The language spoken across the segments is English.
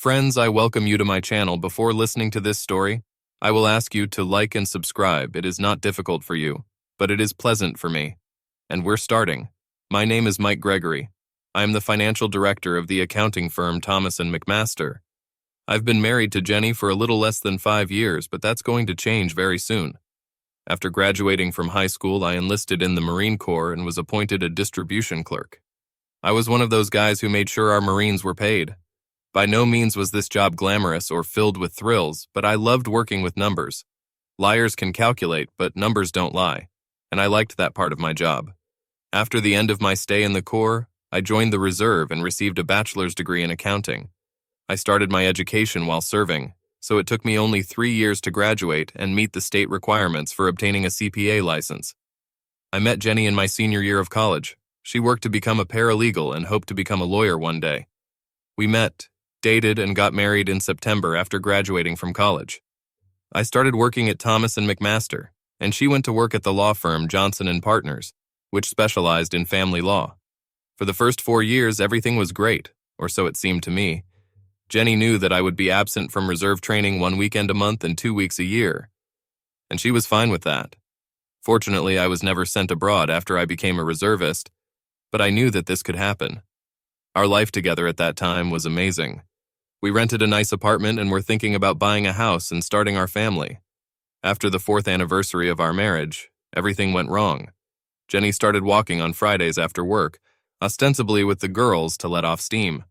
Friends, I welcome you to my channel. Before listening to this story, I will ask you to like and subscribe. It is not difficult for you, but it is pleasant for me. And we're starting. My name is Mike Gregory. I am the financial director of the accounting firm Thomas & McMaster. I've been married to Jenny for a little less than 5 years, but that's going to change very soon. After graduating from high school, I enlisted in the Marine Corps and was appointed a distribution clerk. I was one of those guys who made sure our Marines were paid. By no means was this job glamorous or filled with thrills, but I loved working with numbers. Liars can calculate, but numbers don't lie, and I liked that part of my job. After the end of my stay in the Corps, I joined the Reserve and received a bachelor's degree in accounting. I started my education while serving, so it took me only 3 years to graduate and meet the state requirements for obtaining a CPA license. I met Jenny in my senior year of college. She worked to become a paralegal and hoped to become a lawyer one day. We met, dated, and got married in September after graduating from college. I started working at Thomas & McMaster, and she went to work at the law firm Johnson & Partners, which specialized in family law. For the first 4 years, everything was great, or so it seemed to me. Jenny knew that I would be absent from reserve training 1 weekend a month and 2 weeks a year, and she was fine with that. Fortunately, I was never sent abroad after I became a reservist, but I knew that this could happen. Our life together at that time was amazing. We rented a nice apartment and were thinking about buying a house and starting our family. After the 4th anniversary of our marriage, everything went wrong. Jenny started walking on Fridays after work, ostensibly with the girls to let off steam.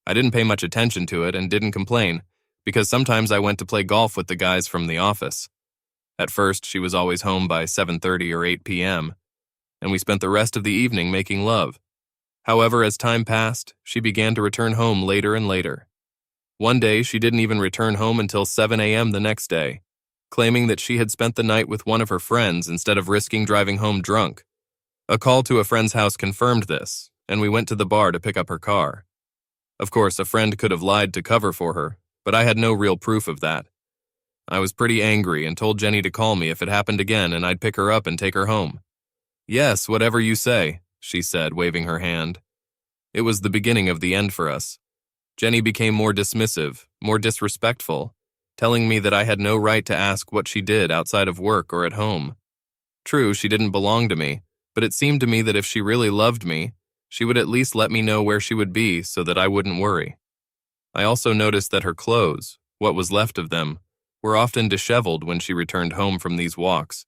I didn't pay much attention to it and didn't complain, because sometimes I went to play golf with the guys from the office. At first, she was always home by 7:30 or 8 p.m., and we spent the rest of the evening making love. However, as time passed, she began to return home later and later. One day, she didn't even return home until 7 a.m. the next day, claiming that she had spent the night with one of her friends instead of risking driving home drunk. A call to a friend's house confirmed this, and we went to the bar to pick up her car. Of course, a friend could have lied to cover for her, but I had no real proof of that. I was pretty angry and told Jenny to call me if it happened again and I'd pick her up and take her home. "Yes, whatever you say," she said, waving her hand. It was the beginning of the end for us. Jenny became more dismissive, more disrespectful, telling me that I had no right to ask what she did outside of work or at home. True, she didn't belong to me, but it seemed to me that if she really loved me, she would at least let me know where she would be so that I wouldn't worry. I also noticed that her clothes, what was left of them, were often disheveled when she returned home from these walks,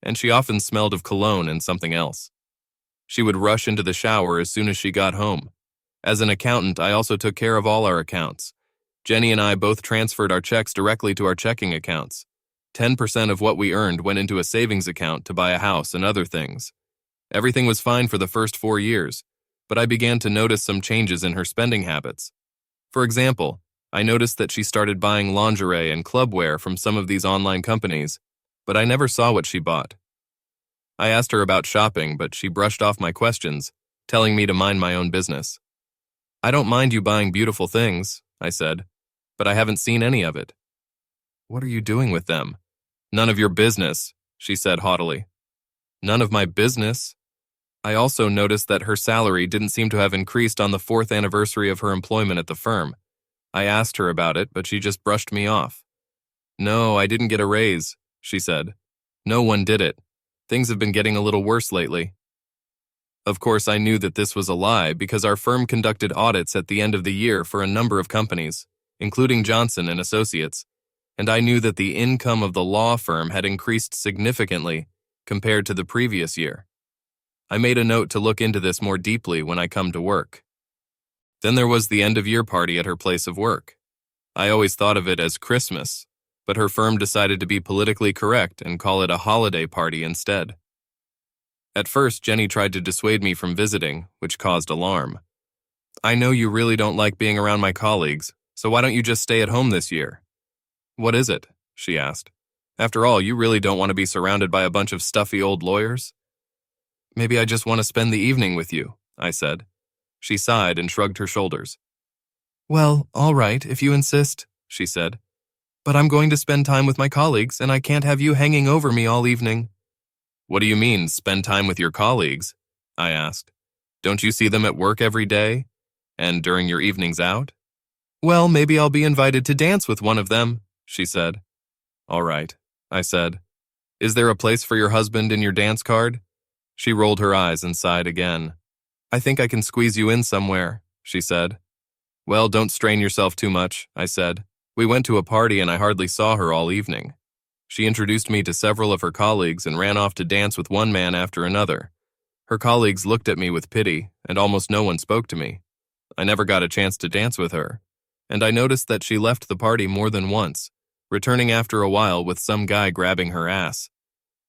and she often smelled of cologne and something else. She would rush into the shower as soon as she got home. As an accountant, I also took care of all our accounts. Jenny and I both transferred our checks directly to our checking accounts. 10% of what we earned went into a savings account to buy a house and other things. Everything was fine for the first 4 years, but I began to notice some changes in her spending habits. For example, I noticed that she started buying lingerie and clubwear from some of these online companies, but I never saw what she bought. I asked her about shopping, but she brushed off my questions, telling me to mind my own business. "I don't mind you buying beautiful things," I said, "but I haven't seen any of it." "What are you doing with them?" "None of your business," she said haughtily. None of my business? I also noticed that her salary didn't seem to have increased on the 4th anniversary of her employment at the firm. I asked her about it, but she just brushed me off. "No, I didn't get a raise," she said. "No one did it. Things have been getting a little worse lately." Of course, I knew that this was a lie because our firm conducted audits at the end of the year for a number of companies, including Johnson & Associates, and I knew that the income of the law firm had increased significantly compared to the previous year. I made a note to look into this more deeply when I come to work. Then there was the end-of-year party at her place of work. I always thought of it as Christmas, but her firm decided to be politically correct and call it a holiday party instead. At first, Jenny tried to dissuade me from visiting, which caused alarm. "I know you really don't like being around my colleagues, so why don't you just stay at home this year?" "What is it?" she asked. "After all, you really don't want to be surrounded by a bunch of stuffy old lawyers?" "Maybe I just want to spend the evening with you," I said. She sighed and shrugged her shoulders. "Well, all right, if you insist," she said. "But I'm going to spend time with my colleagues, and I can't have you hanging over me all evening." "What do you mean, spend time with your colleagues?" I asked. "Don't you see them at work every day? And during your evenings out?" Well, maybe I'll be invited to dance with one of them, she said. All right, I said. Is there a place for your husband in your dance card? She rolled her eyes and sighed again. I think I can squeeze you in somewhere, she said. Well, don't strain yourself too much, I said. We went to a party and I hardly saw her all evening. She introduced me to several of her colleagues and ran off to dance with one man after another. Her colleagues looked at me with pity, and almost no one spoke to me. I never got a chance to dance with her, and I noticed that she left the party more than once, returning after a while with some guy grabbing her ass.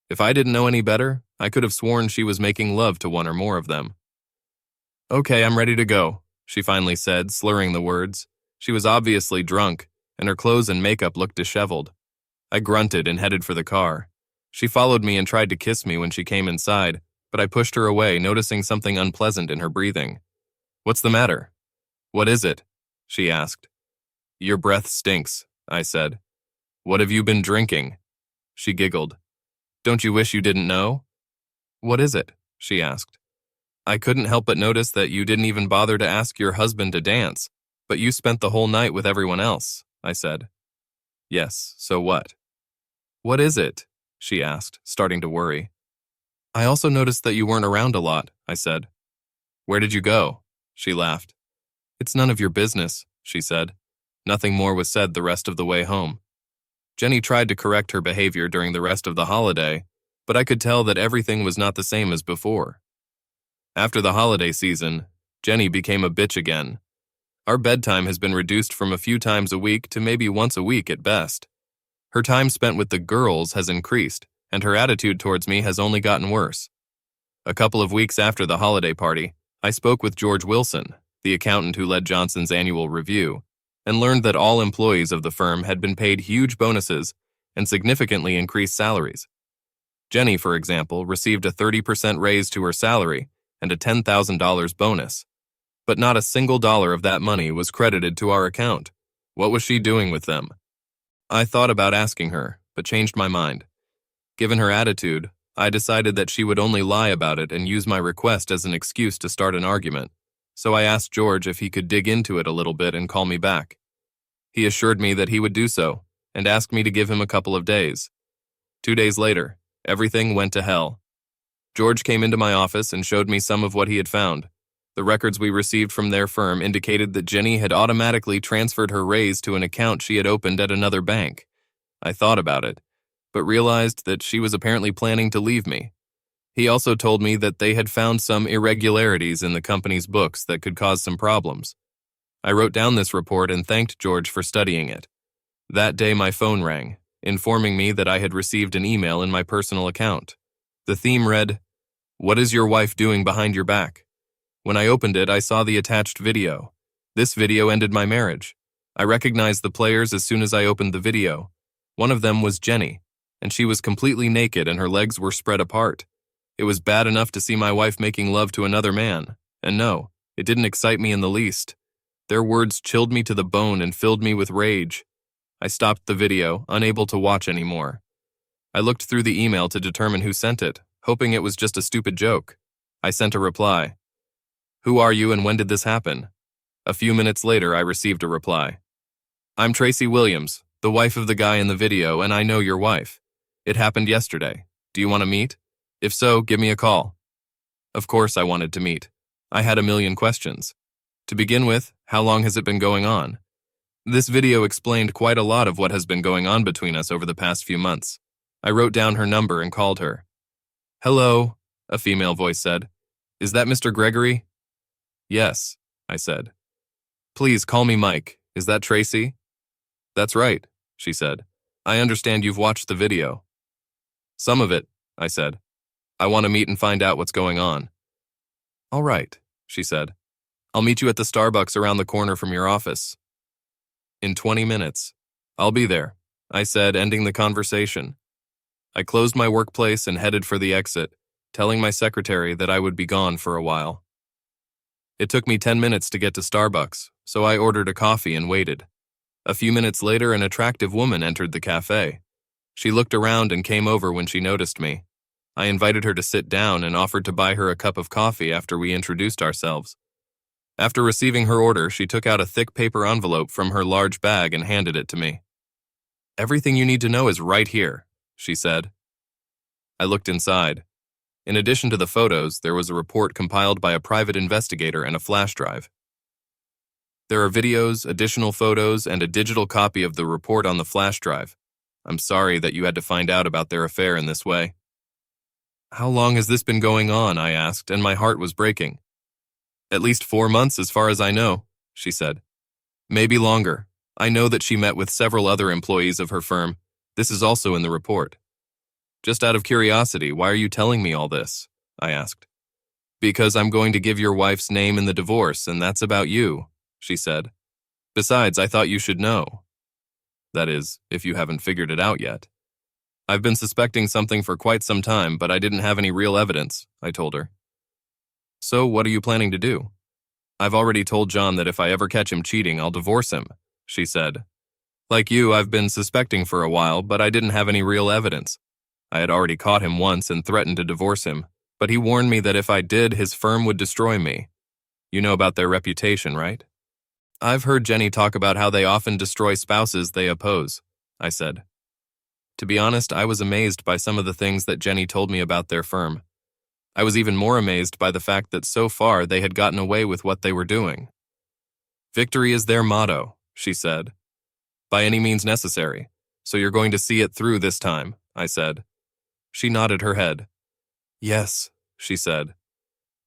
If I didn't know any better, I could have sworn she was making love to one or more of them. Okay, I'm ready to go, she finally said, slurring the words. She was obviously drunk, and her clothes and makeup looked disheveled. I grunted and headed for the car. She followed me and tried to kiss me when she came inside, but I pushed her away, noticing something unpleasant in her breathing. What's the matter? What is it? She asked. Your breath stinks, I said. What have you been drinking? She giggled. Don't you wish you didn't know? What is it? She asked. I couldn't help but notice that you didn't even bother to ask your husband to dance, but you spent the whole night with everyone else, I said. Yes, so what? What is it? She asked, starting to worry. I also noticed that you weren't around a lot, I said. Where did you go? She laughed. It's none of your business, she said. Nothing more was said the rest of the way home. Jenny tried to correct her behavior during the rest of the holiday, but I could tell that everything was not the same as before. After the holiday season, Jenny became a bitch again. Our bedtime has been reduced from a few times a week to maybe once a week at best. Her time spent with the girls has increased, and her attitude towards me has only gotten worse. A couple of weeks after the holiday party, I spoke with George Wilson, the accountant who led Johnson's annual review, and learned that all employees of the firm had been paid huge bonuses and significantly increased salaries. Jenny, for example, received a 30% raise to her salary and a $10,000 bonus. But not a single dollar of that money was credited to our account. What was she doing with them? I thought about asking her, but changed my mind. Given her attitude, I decided that she would only lie about it and use my request as an excuse to start an argument. So I asked George if he could dig into it a little bit and call me back. He assured me that he would do so, and asked me to give him a couple of days. 2 days later, everything went to hell. George came into my office and showed me some of what he had found. The records we received from their firm indicated that Jenny had automatically transferred her raise to an account she had opened at another bank. I thought about it, but realized that she was apparently planning to leave me. He also told me that they had found some irregularities in the company's books that could cause some problems. I wrote down this report and thanked George for studying it. That day my phone rang, informing me that I had received an email in my personal account. The theme read, "What is your wife doing behind your back?" When I opened it, I saw the attached video. This video ended my marriage. I recognized the players as soon as I opened the video. One of them was Jenny, and she was completely naked and her legs were spread apart. It was bad enough to see my wife making love to another man, and no, it didn't excite me in the least. Their words chilled me to the bone and filled me with rage. I stopped the video, unable to watch anymore. I looked through the email to determine who sent it, hoping it was just a stupid joke. I sent a reply. Who are you and when did this happen? A few minutes later, I received a reply. I'm Tracy Williams, the wife of the guy in the video, and I know your wife. It happened yesterday. Do you want to meet? If so, give me a call. Of course I wanted to meet. I had a million questions. To begin with, how long has it been going on? This video explained quite a lot of what has been going on between us over the past few months. I wrote down her number and called her. Hello, a female voice said. Is that Mr. Gregory? Yes, I said. Please call me Mike. Is that Tracy? That's right, she said. I understand you've watched the video. Some of it, I said. I want to meet and find out what's going on. All right, she said. I'll meet you at the Starbucks around the corner from your office. In 20 minutes. I'll be there, I said, ending the conversation. I closed my workplace and headed for the exit, telling my secretary that I would be gone for a while. It took me 10 minutes to get to Starbucks, so I ordered a coffee and waited. A few minutes later, an attractive woman entered the cafe. She looked around and came over when she noticed me. I invited her to sit down and offered to buy her a cup of coffee after we introduced ourselves. After receiving her order, she took out a thick paper envelope from her large bag and handed it to me. "Everything you need to know is right here," she said. I looked inside. In addition to the photos, there was a report compiled by a private investigator and a flash drive. There are videos, additional photos, and a digital copy of the report on the flash drive. I'm sorry that you had to find out about their affair in this way. "How long has this been going on?" I asked, and my heart was breaking. "At least 4 months as far as I know," she said. "Maybe longer. I know that she met with several other employees of her firm. This is also in the report." "Just out of curiosity, why are you telling me all this?" I asked. "Because I'm going to give your wife's name in the divorce, and that's about you," she said. "Besides, I thought you should know. That is, if you haven't figured it out yet. I've been suspecting something for quite some time, but I didn't have any real evidence," I told her. "So what are you planning to do?" "I've already told John that if I ever catch him cheating, I'll divorce him," she said. "Like you, I've been suspecting for a while, but I didn't have any real evidence. I had already caught him once and threatened to divorce him, but he warned me that if I did, his firm would destroy me. You know about their reputation, right?" "I've heard Jenny talk about how they often destroy spouses they oppose," I said. To be honest, I was amazed by some of the things that Jenny told me about their firm. I was even more amazed by the fact that so far they had gotten away with what they were doing. "Victory is their motto," she said. "By any means necessary. So you're going to see it through this time," I said. She nodded her head. "Yes," she said.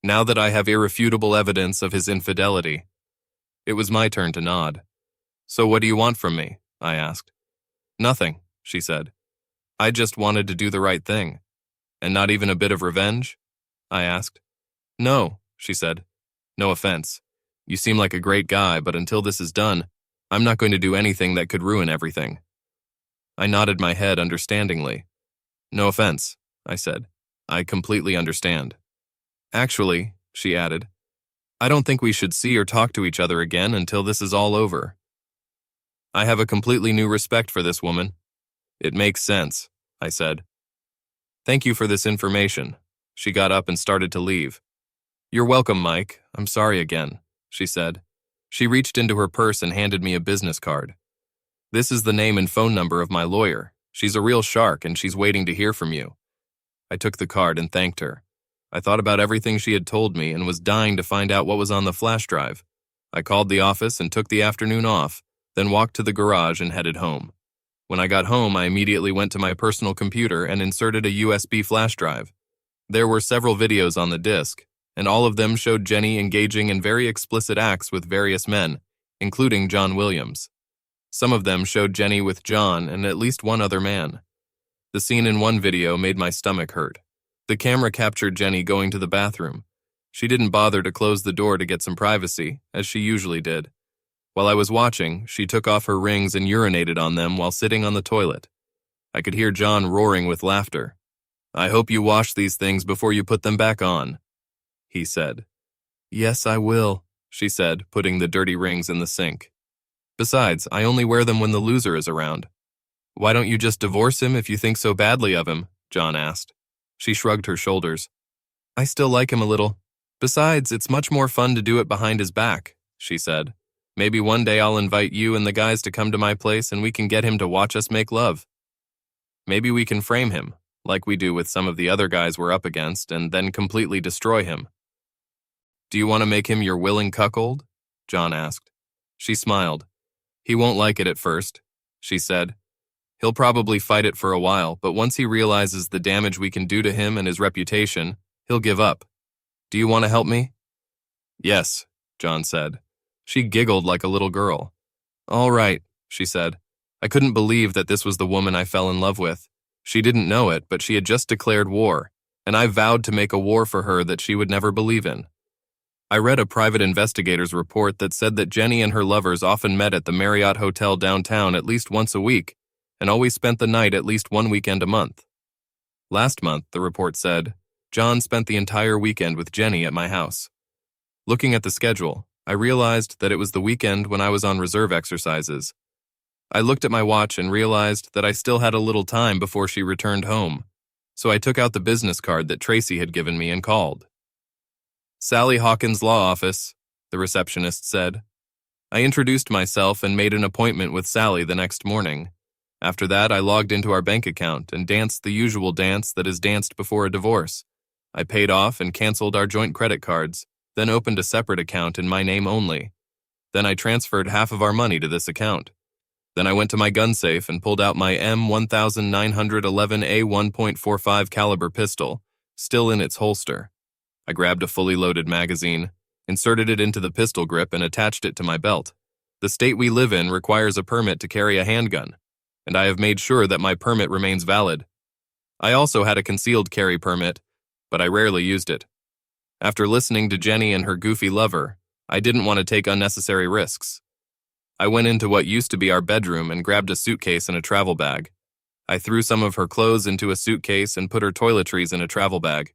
"Now that I have irrefutable evidence of his infidelity." It was my turn to nod. "So what do you want from me?" I asked. "Nothing," she said. "I just wanted to do the right thing." "And not even a bit of revenge?" I asked. "No," she said. "No offense. You seem like a great guy, but until this is done, I'm not going to do anything that could ruin everything." I nodded my head understandingly. "No offense," I said. "I completely understand." "Actually," she added, "I don't think we should see or talk to each other again until this is all over." I have a completely new respect for this woman. "It makes sense," I said. "Thank you for this information." She got up and started to leave. "You're welcome, Mike. I'm sorry again," she said. She reached into her purse and handed me a business card. "This is the name and phone number of my lawyer. She's a real shark and she's waiting to hear from you." I took the card and thanked her. I thought about everything she had told me and was dying to find out what was on the flash drive. I called the office and took the afternoon off, then walked to the garage and headed home. When I got home, I immediately went to my personal computer and inserted a USB flash drive. There were several videos on the disk, and all of them showed Jenny engaging in very explicit acts with various men, including John Williams. Some of them showed Jenny with John and at least one other man. The scene in one video made my stomach hurt. The camera captured Jenny going to the bathroom. She didn't bother to close the door to get some privacy, as she usually did. While I was watching, she took off her rings and urinated on them while sitting on the toilet. I could hear John roaring with laughter. "I hope you wash these things before you put them back on," he said. "Yes, I will," she said, putting the dirty rings in the sink. "Besides, I only wear them when the loser is around." "Why don't you just divorce him if you think so badly of him?" John asked. She shrugged her shoulders. "I still like him a little. Besides, it's much more fun to do it behind his back," she said. "Maybe one day I'll invite you and the guys to come to my place and we can get him to watch us make love. Maybe we can frame him, like we do with some of the other guys we're up against, and then completely destroy him." "Do you want to make him your willing cuckold?" John asked. She smiled. "He won't like it at first," she said. "He'll probably fight it for a while, but once he realizes the damage we can do to him and his reputation, he'll give up. Do you want to help me?" "Yes," John said. She giggled like a little girl. "All right," she said. I couldn't believe that this was the woman I fell in love with. She didn't know it, but she had just declared war, and I vowed to make a war for her that she would never believe in. I read a private investigator's report that said that Jenny and her lovers often met at the Marriott Hotel downtown at least once a week, and always spent the night at least one weekend a month. Last month, the report said, John spent the entire weekend with Jenny at my house. Looking at the schedule, I realized that it was the weekend when I was on reserve exercises. I looked at my watch and realized that I still had a little time before she returned home, so I took out the business card that Tracy had given me and called. "Sally Hawkins' Law Office," the receptionist said. I introduced myself and made an appointment with Sally the next morning. After that, I logged into our bank account and danced the usual dance that is danced before a divorce. I paid off and canceled our joint credit cards, then opened a separate account in my name only. Then I transferred half of our money to this account. Then I went to my gun safe and pulled out my M1911A 1.45 caliber pistol, still in its holster. I grabbed a fully loaded magazine, inserted it into the pistol grip, and attached it to my belt. The state we live in requires a permit to carry a handgun, and I have made sure that my permit remains valid. I also had a concealed carry permit, but I rarely used it. After listening to Jenny and her goofy lover, I didn't want to take unnecessary risks. I went into what used to be our bedroom and grabbed a suitcase and a travel bag. I threw some of her clothes into a suitcase and put her toiletries in a travel bag.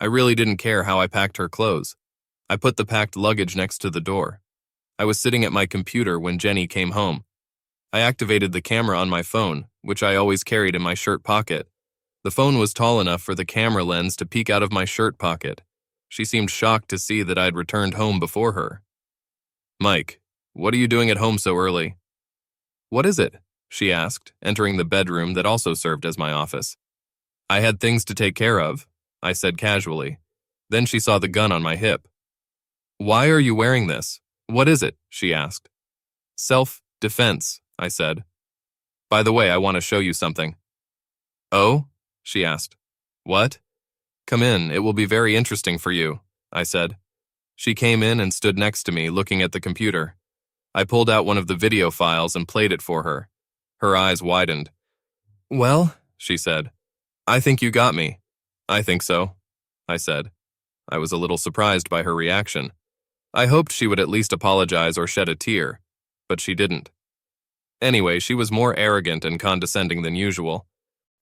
I really didn't care how I packed her clothes. I put the packed luggage next to the door. I was sitting at my computer when Jenny came home. I activated the camera on my phone, which I always carried in my shirt pocket. The phone was tall enough for the camera lens to peek out of my shirt pocket. She seemed shocked to see that I'd returned home before her. Mike, what are you doing at home so early? What is it? She asked, entering the bedroom that also served as my office. I had things to take care of, I said casually. Then she saw the gun on my hip. Why are you wearing this? What is it? She asked. Self-defense, I said. By the way, I want to show you something. Oh? She asked. What? Come in, it will be very interesting for you, I said. She came in and stood next to me, looking at the computer. I pulled out one of the video files and played it for her. Her eyes widened. Well, she said, I think you got me. I think so, I said. I was a little surprised by her reaction. I hoped she would at least apologize or shed a tear, but she didn't. Anyway, she was more arrogant and condescending than usual.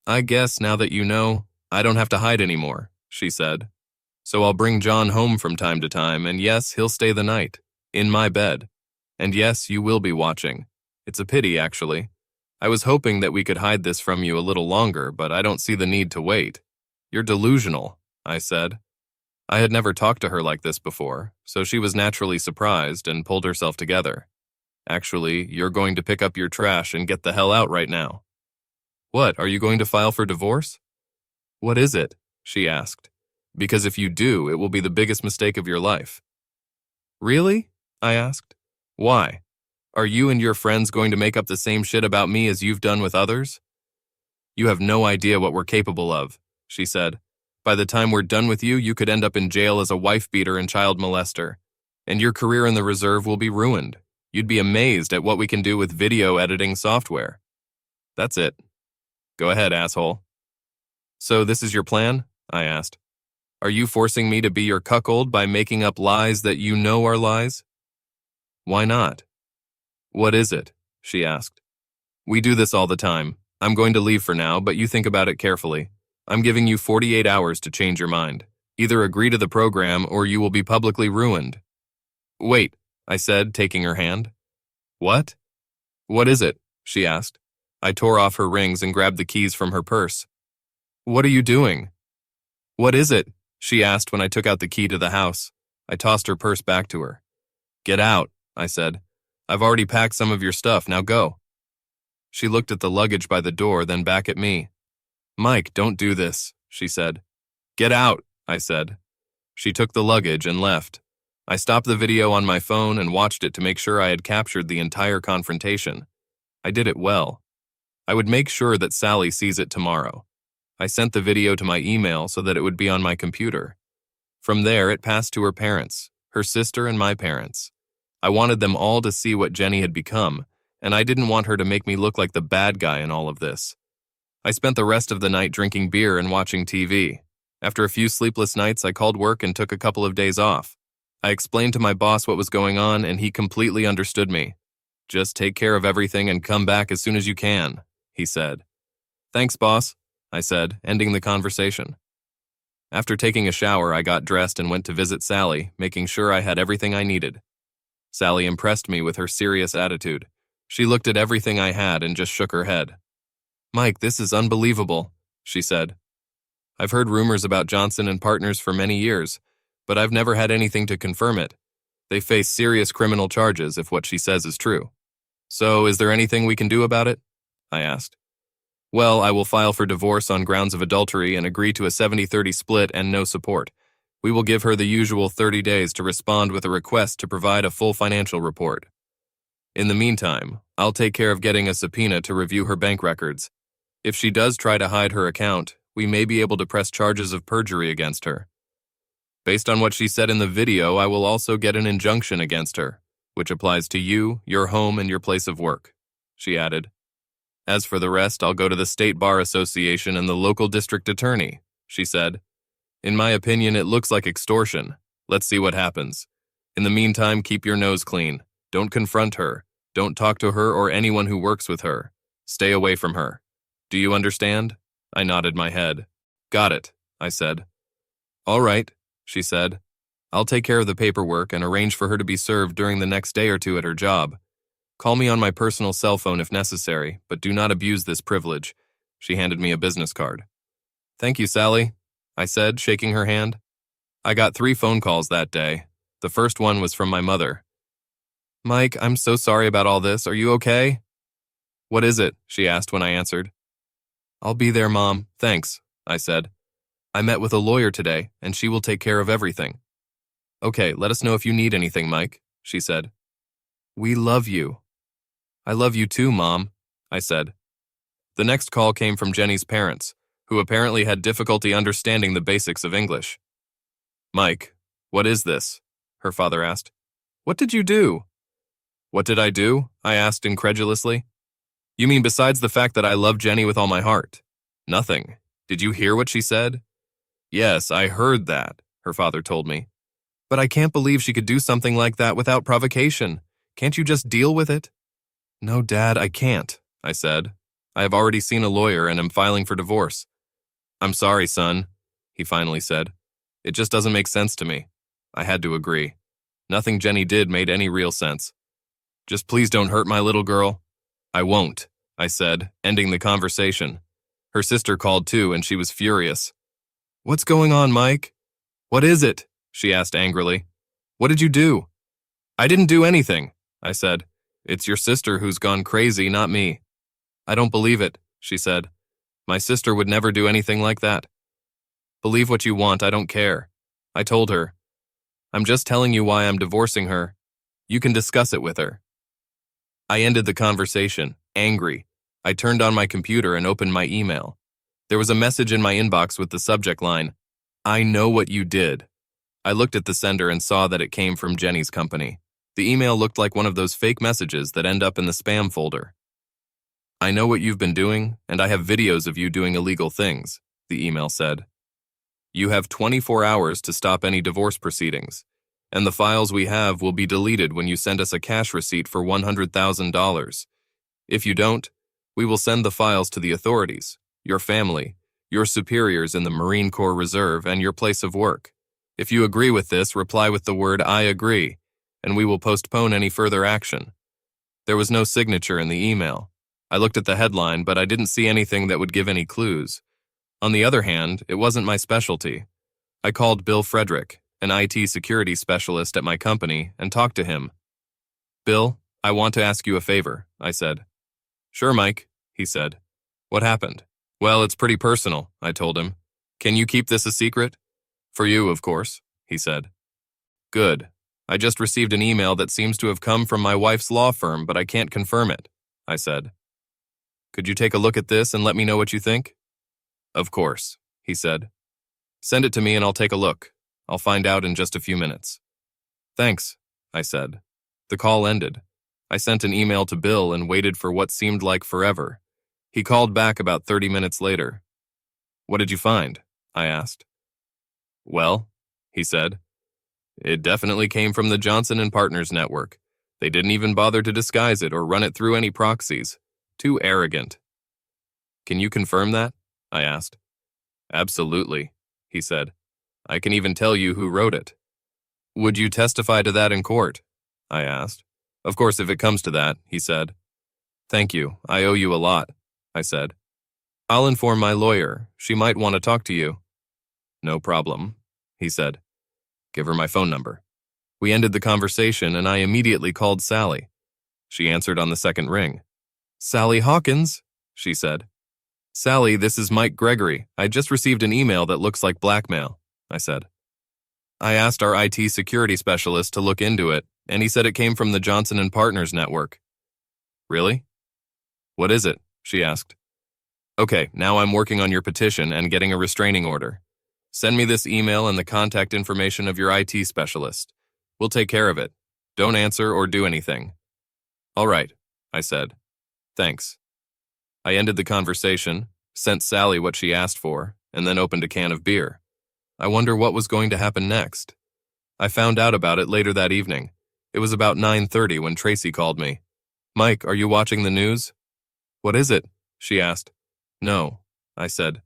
I guess now that you know, I don't have to hide anymore, she said. So I'll bring John home from time to time, and yes, he'll stay the night, in my bed. And yes, you will be watching. It's a pity, actually. I was hoping that we could hide this from you a little longer, but I don't see the need to wait. You're delusional, I said. I had never talked to her like this before, so she was naturally surprised and pulled herself together. Actually, you're going to pick up your trash and get the hell out right now. What, are you going to file for divorce? What is it? She asked. Because if you do, it will be the biggest mistake of your life. Really? I asked. Why? Are you and your friends going to make up the same shit about me as you've done with others? You have no idea what we're capable of, she said. By the time we're done with you, you could end up in jail as a wife-beater and child molester, and your career in the reserve will be ruined. You'd be amazed at what we can do with video editing software. That's it. Go ahead, asshole. So this is your plan? I asked. Are you forcing me to be your cuckold by making up lies that you know are lies? Why not? What is it? She asked. We do this all the time. I'm going to leave for now, but you think about it carefully. I'm giving you 48 hours to change your mind. Either agree to the program or you will be publicly ruined. Wait, I said, taking her hand. What? What is it? She asked. I tore off her rings and grabbed the keys from her purse. What are you doing? What is it? She asked when I took out the key to the house. I tossed her purse back to her. Get out, I said. I've already packed some of your stuff, now go. She looked at the luggage by the door, then back at me. Mike, don't do this, she said. Get out, I said. She took the luggage and left. I stopped the video on my phone and watched it to make sure I had captured the entire confrontation. I did it well. I would make sure that Sally sees it tomorrow. I sent the video to my email so that it would be on my computer. From there, it passed to her parents, her sister and my parents. I wanted them all to see what Jenny had become, and I didn't want her to make me look like the bad guy in all of this. I spent the rest of the night drinking beer and watching TV. After a few sleepless nights, I called work and took a couple of days off. I explained to my boss what was going on, and he completely understood me. Just take care of everything and come back as soon as you can, he said. Thanks, boss, I said, ending the conversation. After taking a shower, I got dressed and went to visit Sally, making sure I had everything I needed. Sally impressed me with her serious attitude. She looked at everything I had and just shook her head. Mike, this is unbelievable, she said. I've heard rumors about Johnson and Partners for many years, but I've never had anything to confirm it. They face serious criminal charges if what she says is true. So, is there anything we can do about it? I asked. Well, I will file for divorce on grounds of adultery and agree to a 70-30 split and no support. We will give her the usual 30 days to respond with a request to provide a full financial report. In the meantime, I'll take care of getting a subpoena to review her bank records. If she does try to hide her account, we may be able to press charges of perjury against her. Based on what she said in the video, I will also get an injunction against her, which applies to you, your home, and your place of work, she added. As for the rest, I'll go to the State Bar Association and the local district attorney, she said. In my opinion, it looks like extortion. Let's see what happens. In the meantime, keep your nose clean. Don't confront her. Don't talk to her or anyone who works with her. Stay away from her. Do you understand? I nodded my head. Got it, I said. All right, she said. I'll take care of the paperwork and arrange for her to be served during the next day or two at her job. Call me on my personal cell phone if necessary, but do not abuse this privilege. She handed me a business card. Thank you, Sally, I said, shaking her hand. I got 3 phone calls that day. The first one was from my mother. Mike, I'm so sorry about all this. Are you okay? What is it? She asked when I answered. I'll be there, Mom. Thanks, I said. I met with a lawyer today, and she will take care of everything. Okay, let us know if you need anything, Mike, she said. We love you. I love you too, Mom, I said. The next call came from Jenny's parents, who apparently had difficulty understanding the basics of English. Mike, what is this? Her father asked. What did you do? What did I do? I asked incredulously. You mean besides the fact that I love Jenny with all my heart? Nothing. Did you hear what she said? Yes, I heard that, her father told me. But I can't believe she could do something like that without provocation. Can't you just deal with it? No, Dad, I can't, I said. I have already seen a lawyer and am filing for divorce. I'm sorry, son, he finally said. It just doesn't make sense to me. I had to agree. Nothing Jenny did made any real sense. Just please don't hurt my little girl. I won't, I said, ending the conversation. Her sister called too, and she was furious. What's going on, Mike? What is it? She asked angrily. What did you do? I didn't do anything, I said. It's your sister who's gone crazy, not me. I don't believe it, she said. My sister would never do anything like that. Believe what you want, I don't care. I told her. I'm just telling you why I'm divorcing her. You can discuss it with her. I ended the conversation, angry. I turned on my computer and opened my email. There was a message in my inbox with the subject line, I know what you did. I looked at the sender and saw that it came from Jenny's company. The email looked like one of those fake messages that end up in the spam folder. I know what you've been doing, and I have videos of you doing illegal things, the email said. You have 24 hours to stop any divorce proceedings, and the files we have will be deleted when you send us a cash receipt for $100,000. If you don't, we will send the files to the authorities, your family, your superiors in the Marine Corps Reserve, and your place of work. If you agree with this, reply with the word I agree, and we will postpone any further action. There was no signature in the email. I looked at the headline, but I didn't see anything that would give any clues. On the other hand, it wasn't my specialty. I called Bill Frederick, an IT security specialist at my company, and talked to him. Bill, I want to ask you a favor, I said. Sure, Mike, he said. What happened? Well, it's pretty personal, I told him. Can you keep this a secret? For you, of course, he said. Good. I just received an email that seems to have come from my wife's law firm, but I can't confirm it, I said. Could you take a look at this and let me know what you think? Of course, he said. Send it to me and I'll take a look. I'll find out in just a few minutes. Thanks, I said. The call ended. I sent an email to Bill and waited for what seemed like forever. He called back about 30 minutes later. What did you find? I asked. Well, he said, it definitely came from the Johnson & Partners network. They didn't even bother to disguise it or run it through any proxies. Too arrogant. Can you confirm that? I asked. Absolutely, he said. I can even tell you who wrote it. Would you testify to that in court? I asked. Of course, if it comes to that, he said. Thank you. I owe you a lot, I said. I'll inform my lawyer. She might want to talk to you. No problem, he said. Give her my phone number. We ended the conversation and I immediately called Sally. She answered on the second ring. "Sally Hawkins," she said. "Sally, this is Mike Gregory. I just received an email that looks like blackmail," I said. I asked our IT security specialist to look into it, and he said it came from the Johnson & Partners network. "Really? What is it?" she asked. "Okay, now I'm working on your petition and getting a restraining order. Send me this email and the contact information of your IT specialist. We'll take care of it. Don't answer or do anything." "All right," I said. "Thanks." I ended the conversation, sent Sally what she asked for, and then opened a can of beer. I wonder what was going to happen next. I found out about it later that evening. It was about 9:30 when Tracy called me. "Mike, are you watching the news?" "What is it?" she asked. "No," I said.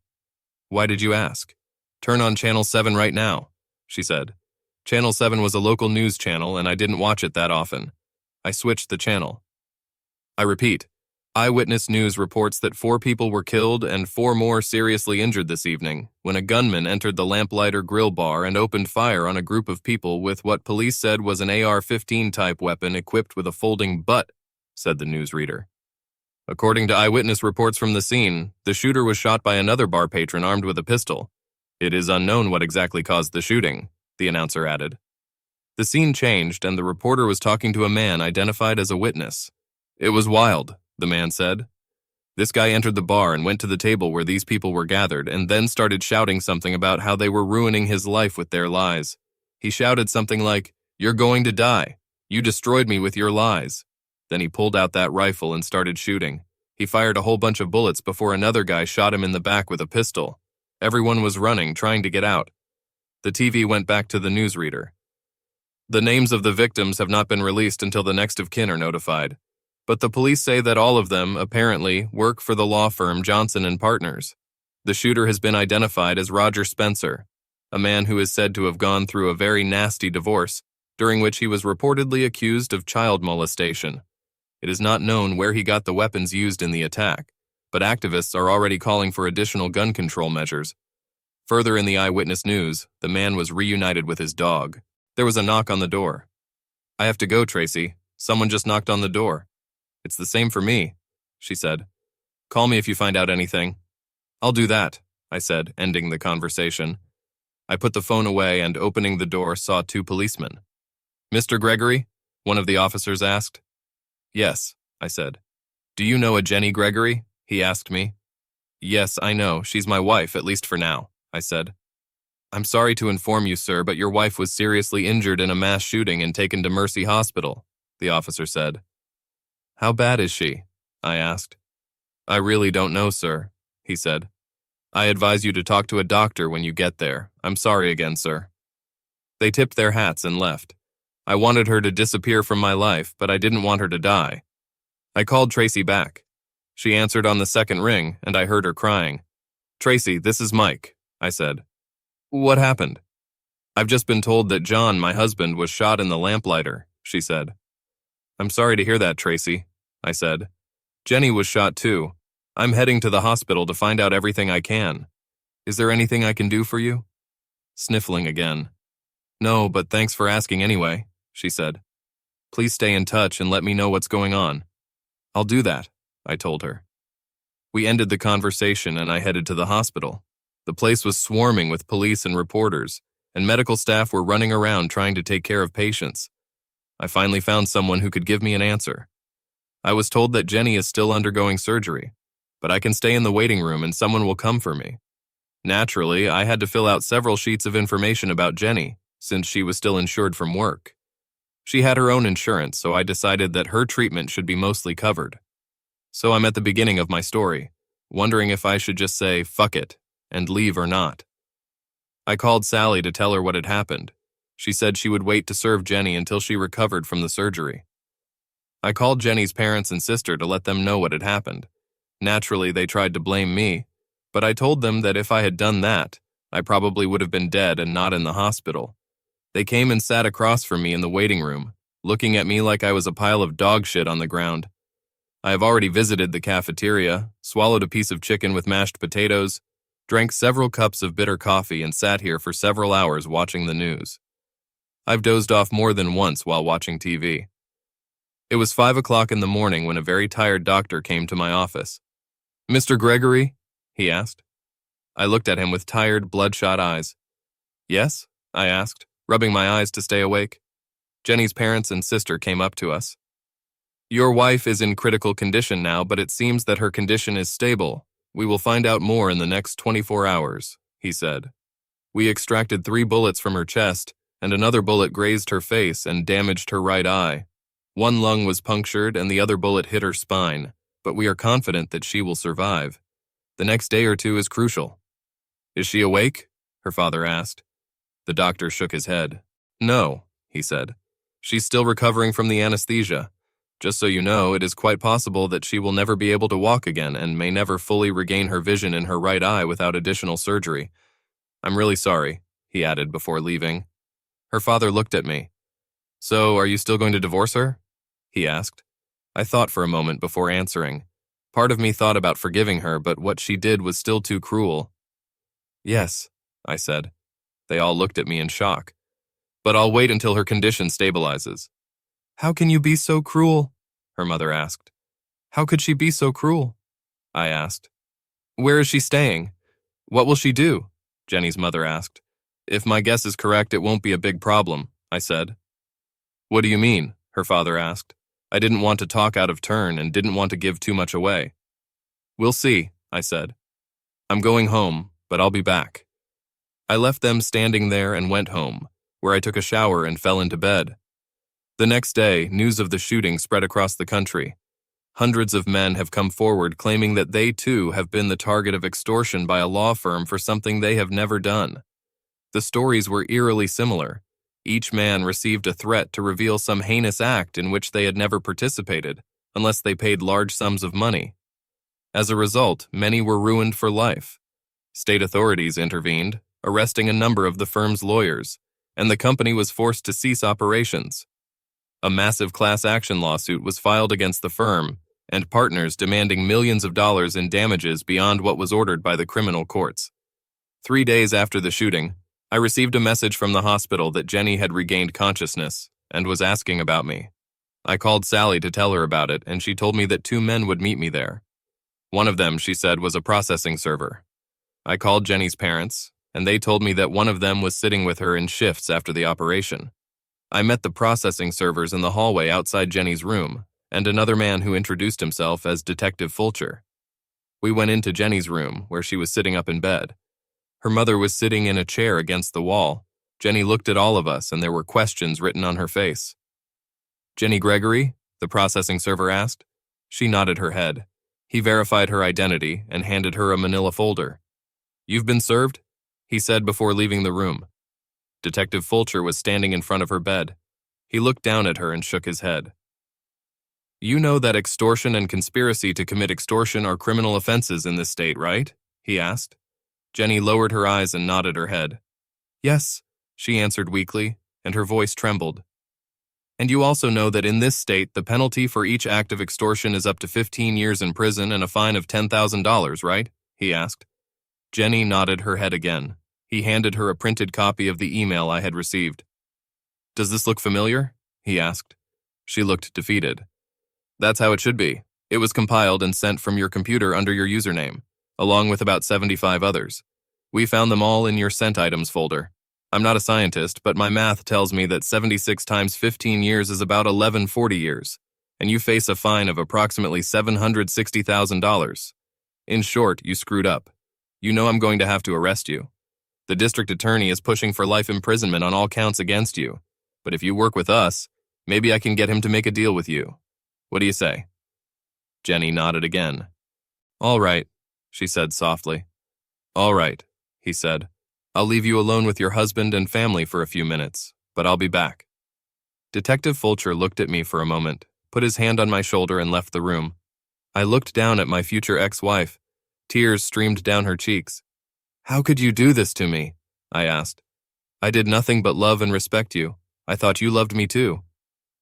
"Why did you ask?" "Turn on Channel 7 right now," she said. Channel 7 was a local news channel and I didn't watch it that often. I switched the channel. I repeat, Eyewitness News reports that 4 people were killed and 4 more seriously injured this evening when a gunman entered the Lamplighter Grill Bar and opened fire on a group of people with what police said was an AR-15 type weapon equipped with a folding butt, said the newsreader. According to eyewitness reports from the scene, the shooter was shot by another bar patron armed with a pistol. It is unknown what exactly caused the shooting, the announcer added. The scene changed and the reporter was talking to a man identified as a witness. "It was wild," the man said. "This guy entered the bar and went to the table where these people were gathered and then started shouting something about how they were ruining his life with their lies. He shouted something like, 'You're going to die. You destroyed me with your lies.' Then he pulled out that rifle and started shooting. He fired a whole bunch of bullets before another guy shot him in the back with a pistol. Everyone was running, trying to get out." The TV went back to the newsreader. "The names of the victims have not been released until the next of kin are notified. But the police say that all of them, apparently, work for the law firm Johnson & Partners. The shooter has been identified as Roger Spencer, a man who is said to have gone through a very nasty divorce, during which he was reportedly accused of child molestation. It is not known where he got the weapons used in the attack, but activists are already calling for additional gun control measures. Further in the Eyewitness News, the man was reunited with his dog. There was a knock on the door. "I have to go, Tracy. Someone just knocked on the door." "It's the same for me," she said. "Call me if you find out anything." "I'll do that," I said, ending the conversation. I put the phone away and, opening the door, saw 2 policemen. "Mr. Gregory?" one of the officers asked. "Yes," I said. "Do you know a Jenny Gregory?" he asked me. "Yes, I know. She's my wife, at least for now," I said. "I'm sorry to inform you, sir, but your wife was seriously injured in a mass shooting and taken to Mercy Hospital," the officer said. "How bad is she?" I asked. "I really don't know, sir," he said. "I advise you to talk to a doctor when you get there. I'm sorry again, sir." They tipped their hats and left. I wanted her to disappear from my life, but I didn't want her to die. I called Tracy back. She answered on the second ring, and I heard her crying. "Tracy, this is Mike," I said. "What happened?" "I've just been told that John, my husband, was shot in the Lamplighter," she said. "I'm sorry to hear that, Tracy," I said. "Jenny was shot too. I'm heading to the hospital to find out everything I can. Is there anything I can do for you?" Sniffling again. "No, but thanks for asking anyway," she said. "Please stay in touch and let me know what's going on." "I'll do that," I told her. We ended the conversation and I headed to the hospital. The place was swarming with police and reporters, and medical staff were running around trying to take care of patients. I finally found someone who could give me an answer. I was told that Jenny is still undergoing surgery, but I can stay in the waiting room and someone will come for me. Naturally, I had to fill out several sheets of information about Jenny, since she was still insured from work. She had her own insurance, so I decided that her treatment should be mostly covered. So I'm at the beginning of my story, wondering if I should just say, fuck it, and leave or not. I called Sally to tell her what had happened. She said she would wait to serve Jenny until she recovered from the surgery. I called Jenny's parents and sister to let them know what had happened. Naturally, they tried to blame me, but I told them that if I had done that, I probably would have been dead and not in the hospital. They came and sat across from me in the waiting room, looking at me like I was a pile of dog shit on the ground. I have already visited the cafeteria, swallowed a piece of chicken with mashed potatoes, drank several cups of bitter coffee, and sat here for several hours watching the news. I've dozed off more than once while watching TV. It was 5 o'clock in the morning when a very tired doctor came to my office. "Mr. Gregory?" he asked. I looked at him with tired, bloodshot eyes. "Yes?" I asked, rubbing my eyes to stay awake. Jenny's parents and sister came up to us. "Your wife is in critical condition now, but it seems that her condition is stable. We will find out more in the next 24 hours, he said. We extracted 3 bullets from her chest, and another bullet grazed her face and damaged her right eye. One lung was punctured and the other bullet hit her spine, but we are confident that she will survive. The next day or two is crucial." "Is she awake?" her father asked. The doctor shook his head. "No," he said. "She's still recovering from the anesthesia. Just so you know, it is quite possible that she will never be able to walk again and may never fully regain her vision in her right eye without additional surgery. I'm really sorry," he added before leaving. Her father looked at me. "So, are you still going to divorce her?" he asked. I thought for a moment before answering. Part of me thought about forgiving her, but what she did was still too cruel. "Yes," I said. They all looked at me in shock. "But I'll wait until her condition stabilizes." "How can you be so cruel?" her mother asked. "How could she be so cruel?" I asked. "Where is she staying? What will she do?" Jenny's mother asked. "If my guess is correct, it won't be a big problem," I said. "What do you mean?" her father asked. I didn't want to talk out of turn and didn't want to give too much away. "We'll see," I said. "I'm going home, but I'll be back." I left them standing there and went home, where I took a shower and fell into bed. The next day, news of the shooting spread across the country. Hundreds of men have come forward claiming that they too have been the target of extortion by a law firm for something they have never done. The stories were eerily similar. Each man received a threat to reveal some heinous act in which they had never participated, unless they paid large sums of money. As a result, many were ruined for life. State authorities intervened, arresting a number of the firm's lawyers, and the company was forced to cease operations. A massive class action lawsuit was filed against the firm, and partners demanding millions of dollars in damages beyond what was ordered by the criminal courts. 3 days after the shooting, I received a message from the hospital that Jenny had regained consciousness and was asking about me. I called Sally to tell her about it, and she told me that 2 men would meet me there. One of them, she said, was a processing server. I called Jenny's parents, and they told me that one of them was sitting with her in shifts after the operation. I met the processing servers in the hallway outside Jenny's room, and another man who introduced himself as Detective Fulcher. We went into Jenny's room, where she was sitting up in bed. Her mother was sitting in a chair against the wall. Jenny looked at all of us, and there were questions written on her face. "Jenny Gregory?" the processing server asked. She nodded her head. He verified her identity and handed her a manila folder. "You've been served?" he said before leaving the room. Detective Fulcher was standing in front of her bed. He looked down at her and shook his head. "You know that extortion and conspiracy to commit extortion are criminal offenses in this state, right?" he asked. Jenny lowered her eyes and nodded her head. "Yes," she answered weakly, and her voice trembled. "And you also know that in this state, the penalty for each act of extortion is up to 15 years in prison and a fine of $10,000, right?" he asked. Jenny nodded her head again. He handed her a printed copy of the email I had received. "Does this look familiar?" he asked. She looked defeated. "That's how it should be. It was compiled and sent from your computer under your username, along with about 75 others. We found them all in your sent items folder. I'm not a scientist, but my math tells me that 76 times 15 years is about 1140 years, and you face a fine of approximately $760,000. In short, you screwed up. You know I'm going to have to arrest you. The district attorney is pushing for life imprisonment on all counts against you, but if you work with us, maybe I can get him to make a deal with you. What do you say?" Jenny nodded again. "All right," she said softly. "All right," he said. "I'll leave you alone with your husband and family for a few minutes, but I'll be back." Detective Fulcher looked at me for a moment, put his hand on my shoulder and left the room. I looked down at my future ex-wife. Tears streamed down her cheeks. "How could you do this to me?" I asked. "I did nothing but love and respect you. I thought you loved me too.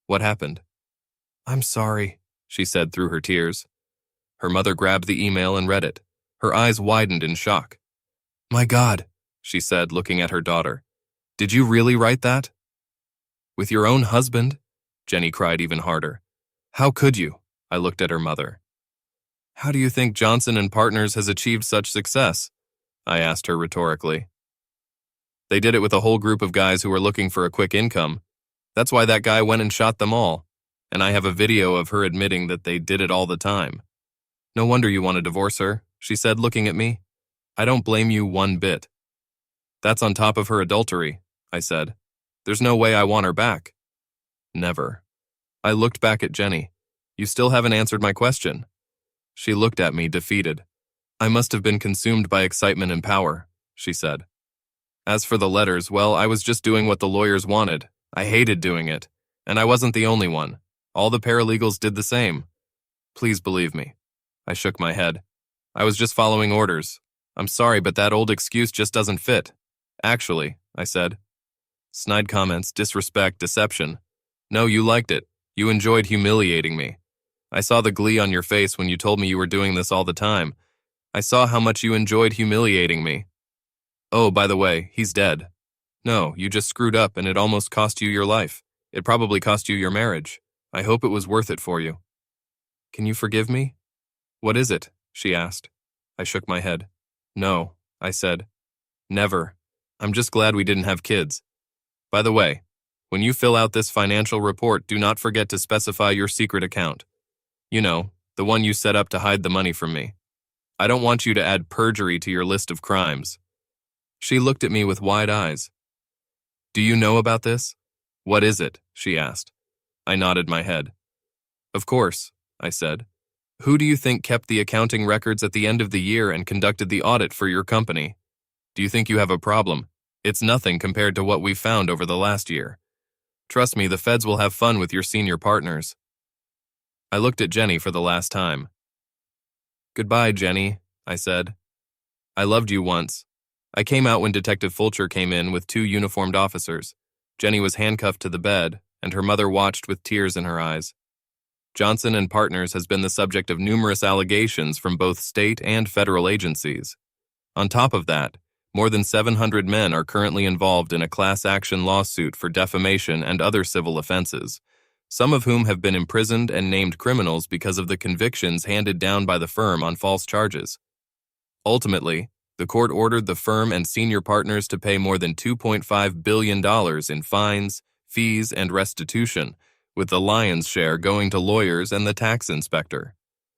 What happened?" "I'm sorry," she said through her tears. Her mother grabbed the email and read it. Her eyes widened in shock. "My God," she said, looking at her daughter. "Did you really write that?" With your own husband? Jenny cried even harder. How could you? I looked at her mother. How do you think Johnson and Partners has achieved such success? I asked her rhetorically. They did it with a whole group of guys who were looking for a quick income. That's why that guy went and shot them all. And I have a video of her admitting that they did it all the time. No wonder you want to divorce her, she said, looking at me. I don't blame you one bit. That's on top of her adultery, I said. There's no way I want her back. Never. I looked back at Jenny. You still haven't answered my question. She looked at me, defeated. I must have been consumed by excitement and power, she said. As for the letters, well, I was just doing what the lawyers wanted. I hated doing it. And I wasn't the only one. All the paralegals did the same. Please believe me. I shook my head. I was just following orders. I'm sorry, but that old excuse just doesn't fit. Actually, I said. Snide comments, disrespect, deception. No, you liked it. You enjoyed humiliating me. I saw the glee on your face when you told me you were doing this all the time. I saw how much you enjoyed humiliating me. Oh, by the way, he's dead. No, you just screwed up and it almost cost you your life. It probably cost you your marriage. I hope it was worth it for you. Can you forgive me? What is it? She asked. I shook my head. No, I said. Never. I'm just glad we didn't have kids. By the way, when you fill out this financial report, do not forget to specify your secret account. You know, the one you set up to hide the money from me. I don't want you to add perjury to your list of crimes. She looked at me with wide eyes. Do you know about this? What is it? She asked. I nodded my head. Of course, I said. Who do you think kept the accounting records at the end of the year and conducted the audit for your company? Do you think you have a problem? It's nothing compared to what we've found over the last year. Trust me, the feds will have fun with your senior partners. I looked at Jenny for the last time. Goodbye, Jenny, I said. I loved you once. I came out when Detective Fulcher came in with 2 uniformed officers. Jenny was handcuffed to the bed, and her mother watched with tears in her eyes. Johnson and Partners has been the subject of numerous allegations from both state and federal agencies. On top of that, more than 700 men are currently involved in a class action lawsuit for defamation and other civil offenses, some of whom have been imprisoned and named criminals because of the convictions handed down by the firm on false charges. Ultimately, the court ordered the firm and senior partners to pay more than $2.5 billion in fines, fees, and restitution, with the lion's share going to lawyers and the tax inspector.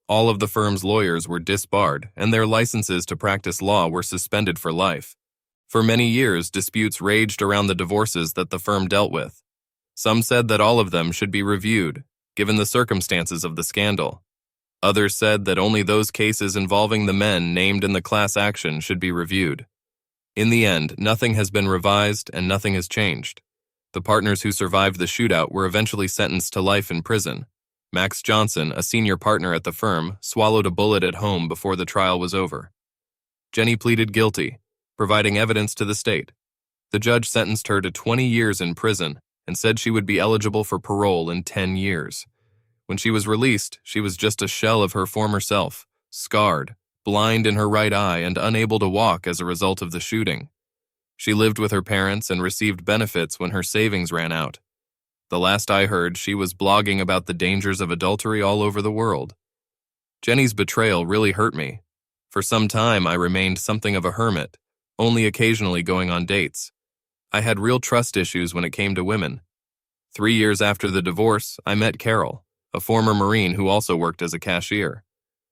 All of the firm's lawyers were disbarred, and their licenses to practice law were suspended for life. For many years, disputes raged around the divorces that the firm dealt with. Some said that all of them should be reviewed, given the circumstances of the scandal. Others said that only those cases involving the men named in the class action should be reviewed. In the end, nothing has been revised and nothing has changed. The partners who survived the shootout were eventually sentenced to life in prison. Max Johnson, a senior partner at the firm, swallowed a bullet at home before the trial was over. Jenny pleaded guilty, providing evidence to the state. The judge sentenced her to 20 years in prison and said she would be eligible for parole in 10 years. When she was released, she was just a shell of her former self, scarred, blind in her right eye, and unable to walk as a result of the shooting. She lived with her parents and received benefits when her savings ran out. The last I heard, she was blogging about the dangers of adultery all over the world. Jenny's betrayal really hurt me. For some time, I remained something of a hermit, only occasionally going on dates. I had real trust issues when it came to women. 3 years after the divorce, I met Carol, a former Marine who also worked as a cashier.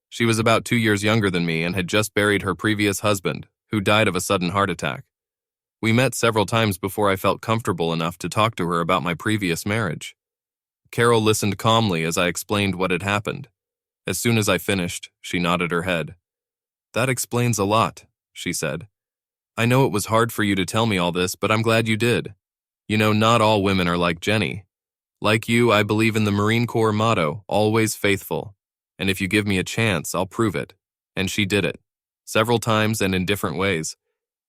She was about 2 years younger than me and had just buried her previous husband, who died of a sudden heart attack. We met several times before I felt comfortable enough to talk to her about my previous marriage. Carol listened calmly as I explained what had happened. As soon as I finished, she nodded her head. That explains a lot, she said. I know it was hard for you to tell me all this, but I'm glad you did. You know, not all women are like Jenny. Like you, I believe in the Marine Corps motto, always faithful. And if you give me a chance, I'll prove it. And she did it. Several times and in different ways.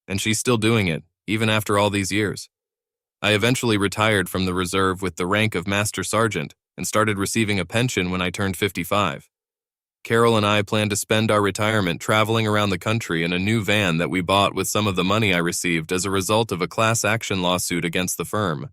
And she's still doing it, even after all these years. I eventually retired from the reserve with the rank of Master Sergeant and started receiving a pension when I turned 55. Carol and I plan to spend our retirement traveling around the country in a new van that we bought with some of the money I received as a result of a class action lawsuit against the firm.